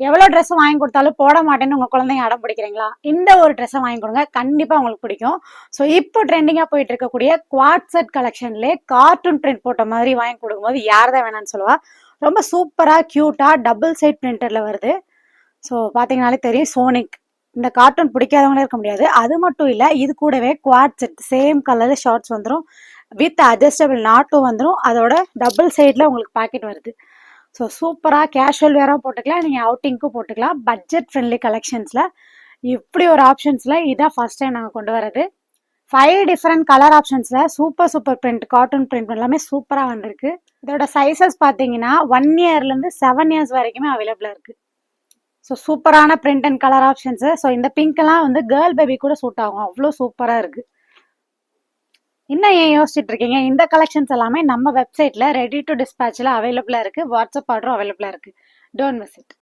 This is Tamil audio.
எவ்வளோ ட்ரெஸ் வாங்கி கொடுத்தாலும் போட மாட்டேன்னு உங்கள் குழந்தைங்க அடம் பிடிக்கிறீங்களா? இந்த ஒரு ட்ரெஸ்ஸை வாங்கி கொடுங்க, கண்டிப்பாக உங்களுக்கு பிடிக்கும். ஸோ இப்போ ட்ரெண்டிங்காக போயிட்டு இருக்கக்கூடிய குவாட் செட் கலெக்ஷன்லேயே கார்ட்டூன் பிரிண்ட் போட்ட மாதிரி வாங்கி கொடுக்கும்போது யார் தான் வேணான்னு சொல்லுவா. ரொம்ப சூப்பராக க்யூட்டாக டபுள் சைட் பிரிண்டரில் வருது. ஸோ பார்த்தீங்கனாலே தெரியும் சோனிக். இந்த கார்ட்டூன் பிடிக்காதவங்களே இருக்க முடியாது. அது மட்டும் இல்லை, இது கூடவே குவாட் செட் சேம் கலரில் ஷார்ட்ஸ் வந்துடும், வித் அட்ஜஸ்டபிள் நாட்டும் வந்துடும். அதோட டபுள் சைடில் உங்களுக்கு பாக்கெட் வருது. ஸோ சூப்பராக கேஷுவல் வேராக போட்டுக்கலாம், நீங்கள் அவுட்டிங்க்கும் போட்டுக்கலாம். பட்ஜெட் ஃப்ரெண்ட்லி கலெக்ஷன்ஸில் இப்படி ஒரு ஆப்ஷன்ஸில் இதான் ஃபர்ஸ்ட் டைம் நாங்கள் கொண்டு வரது. 5 டிஃப்ரெண்ட் கலர் ஆப்ஷன்ஸில் சூப்பர் பிரிண்ட், கார்ட்டூன் பிரிண்ட் எல்லாமே சூப்பராக வந்திருக்கு. இதோட சைஸஸ் பார்த்தீங்கன்னா 1 இயர்லேருந்து 7 இயர்ஸ் வரைக்குமே அவைலபிளாக இருக்குது. ஸோ சூப்பரான print and colour options. So இந்த பிங்க்லாம் வந்து கேர்ள் பேபி கூட சூட் ஆகும், அவ்வளோ சூப்பராக இருக்குது. இன்னும் ஏன் யோசிச்சுட்டு இருக்கீங்க? இந்த கலெக்ஷன்ஸ் எல்லாமே நம்ம வெப்சைட்ல ரெடி டு டிஸ்பேட்ச்ல அவைலபிளா இருக்கு. வாட்ஸ்அப் ஆர்டரும் அவைலபிளா இருக்கு. Don't miss it.